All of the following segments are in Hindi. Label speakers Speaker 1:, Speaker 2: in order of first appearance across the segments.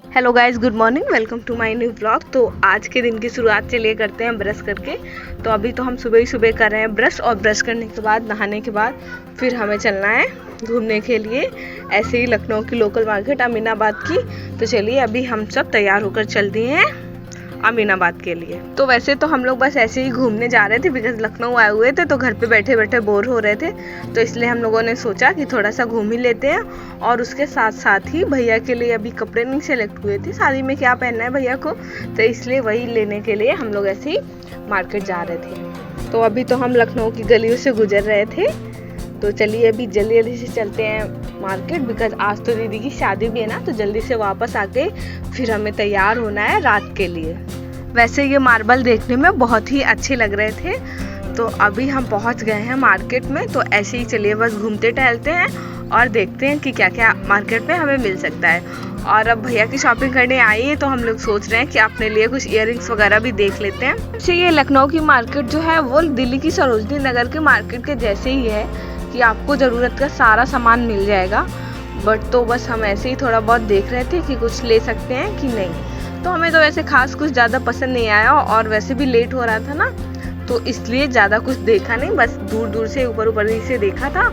Speaker 1: Hello guys, good morning, welcome to my new blog. तो आज के दिन की शुरुआत चलिए करते हैं ब्रश करके। तो अभी तो हम सुबह ही सुबह कर रहे हैं ब्रश, और ब्रश करने के बाद नहाने के बाद फिर हमें चलना है घूमने के लिए, ऐसे ही लखनऊ की लोकल मार्केट अमीनाबाद की। तो चलिए अभी हम सब तैयार होकर चल दिए हैं अमीनाबाद के लिए। तो वैसे तो हम लोग बस ऐसे ही घूमने जा रहे थे, बिकॉज लखनऊ आए हुए थे तो घर पे बैठे बैठे बोर हो रहे थे। तो इसलिए हम लोगों ने सोचा कि थोड़ा सा घूम ही लेते हैं। और उसके साथ साथ ही भैया के लिए अभी कपड़े नहीं सेलेक्ट हुए थे, शादी में क्या पहनना है भैया को, तो इसलिए वही लेने के लिए हम लोग ऐसे ही मार्केट जा रहे थे। तो अभी तो हम लखनऊ की गलियों से गुजर रहे थे। तो चलिए अभी जल्दी जल्दी से चलते हैं मार्केट, बिकॉज आज तो दीदी की शादी भी है ना, तो जल्दी से वापस आके फिर हमें तैयार होना है रात के लिए। वैसे ये मार्बल देखने में बहुत ही अच्छे लग रहे थे। तो अभी हम पहुंच गए हैं मार्केट में। तो ऐसे ही चलिए बस घूमते टहलते हैं और देखते हैं कि क्या क्या मार्केट में हमें मिल सकता है। और अब भैया की शॉपिंग करने आई है तो हम लोग सोच रहे हैं कि अपने लिए कुछ इयररिंग्स वगैरह भी देख लेते हैं। वैसे ये लखनऊ की मार्केट जो है वो दिल्ली की सरोजनी नगर की मार्केट के जैसे ही है कि आपको ज़रूरत का सारा सामान मिल जाएगा। बट तो बस हम ऐसे ही थोड़ा बहुत देख रहे थे कि कुछ ले सकते हैं कि नहीं। तो हमें तो वैसे खास कुछ ज़्यादा पसंद नहीं आया, और वैसे भी लेट हो रहा था ना, तो इसलिए ज़्यादा कुछ देखा नहीं, बस दूर दूर से ऊपर ऊपर से देखा था।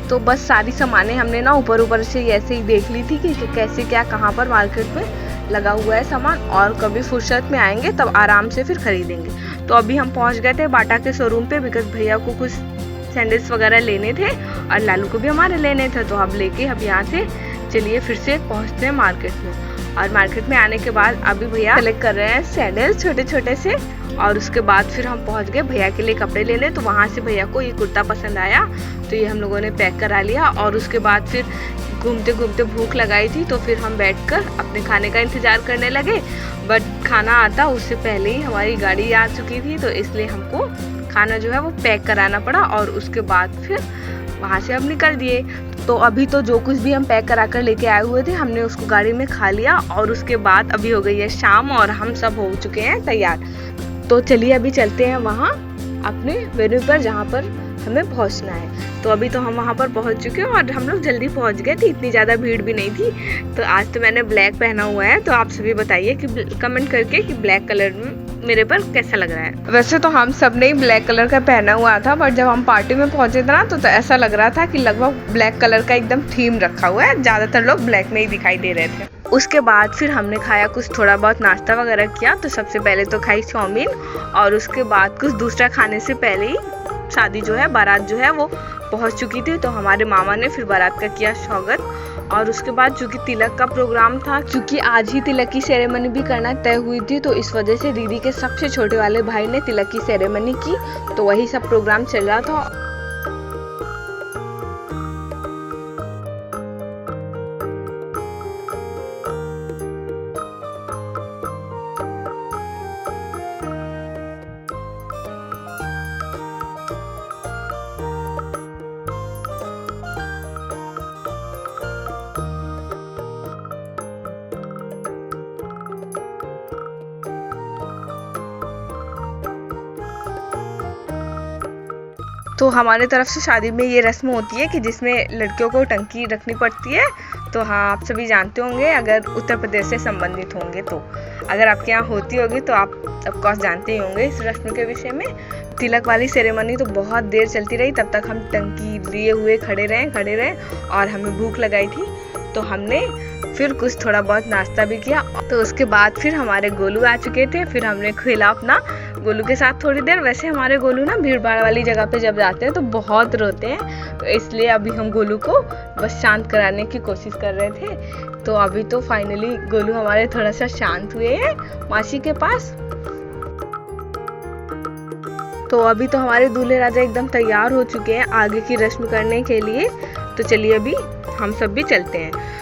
Speaker 1: तो बस सारी सामानें हमने ना ऊपर ऊपर से ऐसे ही देख ली थी कि कैसे क्या कहाँ पर मार्केट में लगा हुआ है सामान, और कभी फुर्सत में आएंगे तब आराम से फिर खरीदेंगे। तो अभी हम पहुँच गए थे बाटा के शोरूम पे, बिकॉज भैया को कुछ सैंडल्स वगैरह लेने थे और लालू को भी हमारे लेने थे। तो अब लेके अब यहाँ से चलिए फिर से पहुँचते हैं मार्केट में। और मार्केट में आने के बाद अभी भैया सेलेक्ट कर रहे हैं सैंडल छोटे छोटे से, और उसके बाद फिर हम पहुंच गए भैया के लिए कपड़े लेने। तो वहाँ से भैया को ये कुर्ता पसंद आया तो ये हम लोगों ने पैक करा लिया। और उसके बाद फिर घूमते घूमते भूख लगाई थी, तो फिर हम बैठकर अपने खाने का इंतज़ार करने लगे। बट खाना आता उससे पहले ही हमारी गाड़ी आ चुकी थी, तो इसलिए हमको खाना जो है वो पैक कराना पड़ा, और उसके बाद फिर वहाँ से हम निकल दिए। तो अभी तो जो कुछ भी हम पैक करा कर लेके आए हुए थे हमने उसको गाड़ी में खा लिया, और उसके बाद अभी हो गई है शाम और हम सब हो चुके हैं तैयार। तो चलिए अभी चलते हैं वहाँ अपने वेन्यू पर जहाँ पर हमें पहुँचना है। तो अभी तो हम वहाँ पर पहुँच चुके हैं और हम लोग जल्दी पहुँच गए थे, इतनी ज़्यादा भीड़ भी नहीं थी। तो आज तो मैंने ब्लैक पहना हुआ है, तो आप सभी बताइए कि कमेंट करके कि ब्लैक कलर में मेरे पर कैसा लग रहा है। वैसे तो हम सब ने ब्लैक कलर का पहना हुआ था, बट जब हम पार्टी में पहुंचे थे ना तो ऐसा लग रहा था कि लगभग ब्लैक कलर का एकदम थीम रखा हुआ है, ज़्यादातर लोग ब्लैक में ही दिखाई दे रहे थे। उसके बाद फिर हमने खाया कुछ थोड़ा बहुत नाश्ता वगैरह किया। तो सबसे पहले तो खाई चाउमीन, और उसके बाद कुछ दूसरा खाने से पहले ही शादी जो है, बारात जो है वो पहुंच चुकी थी। तो हमारे मामा ने फिर बारात का किया स्वागत। और उसके बाद चूँकि तिलक का प्रोग्राम था, क्योंकि आज ही तिलक की सेरेमनी भी करना तय हुई थी, तो इस वजह से दीदी के सबसे छोटे वाले भाई ने तिलक की सेरेमनी की। तो वही सब प्रोग्राम चल रहा था। तो हमारे तरफ से शादी में ये रस्म होती है कि जिसमें लड़कियों को टंकी रखनी पड़ती है। तो हाँ, आप सभी जानते होंगे अगर उत्तर प्रदेश से संबंधित होंगे तो। अगर आपके यहाँ होती होगी तो आप ऑफकोर्स जानते ही होंगे इस रस्म के विषय में। तिलक वाली सेरेमनी तो बहुत देर चलती रही, तब तक हम टंकी लिए हुए खड़े रहे और हमें भूख लगाई थी। तो हमने फिर कुछ थोड़ा बहुत नाश्ता भी किया। तो उसके बाद फिर हमारे गोलू आ चुके थे, फिर हमने खेला अपना गोलू के साथ थोड़ी देर। वैसे हमारे गोलू ना भीड़ भाड़ वाली जगह पे जब जाते हैं तो बहुत रोते हैं, तो इसलिए अभी हम गोलू को बस शांत कराने की कोशिश कर रहे थे। तो अभी तो फाइनली गोलू हमारे थोड़ा सा शांत हुए हैं मासी के पास। तो अभी तो हमारे दूल्हे राजा एकदम तैयार हो चुके हैं आगे की रस्म करने के लिए। तो चलिए अभी हम सब भी चलते हैं।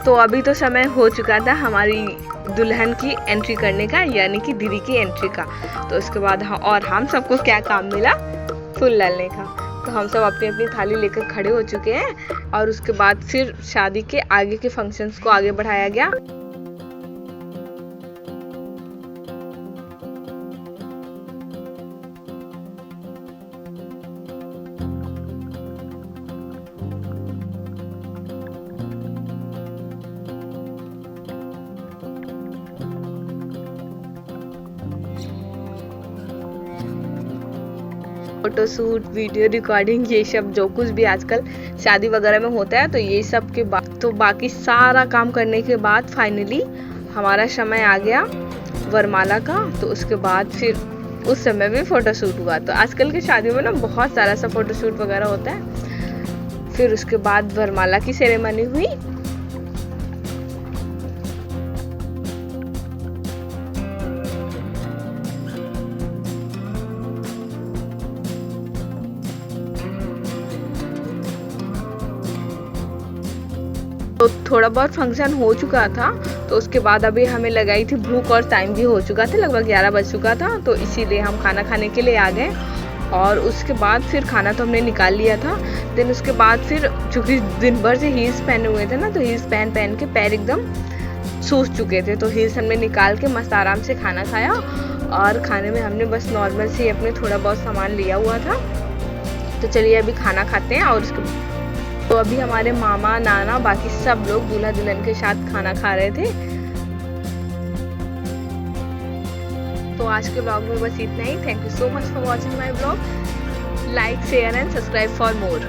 Speaker 1: तो अभी तो समय हो चुका था हमारी दुल्हन की एंट्री करने का, यानी कि दीदी की एंट्री का। तो उसके बाद हम सबको क्या काम मिला, फूल डालने का। तो हम सब अपनी अपनी थाली लेकर खड़े हो चुके हैं, और उसके बाद फिर शादी के आगे के फंक्शंस को आगे बढ़ाया गया। फोटो शूट, वीडियो रिकॉर्डिंग, ये सब जो कुछ भी आजकल शादी वगैरह में होता है, तो ये सब के बाद तो बाकी सारा काम करने के बाद फाइनली हमारा समय आ गया वरमाला का। तो उसके बाद फिर उस समय भी फ़ोटो शूट हुआ। तो आजकल की शादियों में ना बहुत सारा सा फ़ोटो शूट वगैरह होता है। फिर उसके बाद वरमाला की सेरेमनी हुई। तो थोड़ा बहुत फंक्शन हो चुका था, तो उसके बाद अभी हमें लगाई थी भूख और टाइम भी हो चुका था, लगभग 11 बज चुका था। तो इसीलिए हम खाना खाने के लिए आ गए। और उसके बाद फिर खाना तो हमने निकाल लिया था। देन उसके बाद फिर चूँकि दिन भर से हील्स पहने हुए थे ना, तो हील्स पहन के पैर एकदम सूज चुके थे। तो हील्स हमने निकाल के मस्त आराम से खाना खाया। और खाने में हमने बस नॉर्मल से अपने थोड़ा बहुत सामान लिया हुआ था। तो चलिए अभी खाना खाते हैं। और उसके तो अभी हमारे मामा, नाना, बाकी सब लोग दूल्हा दुल्हन के साथ खाना खा रहे थे। तो आज के ब्लॉग में बस इतना ही। Thank you so much for watching my blog. Like, share and subscribe for more.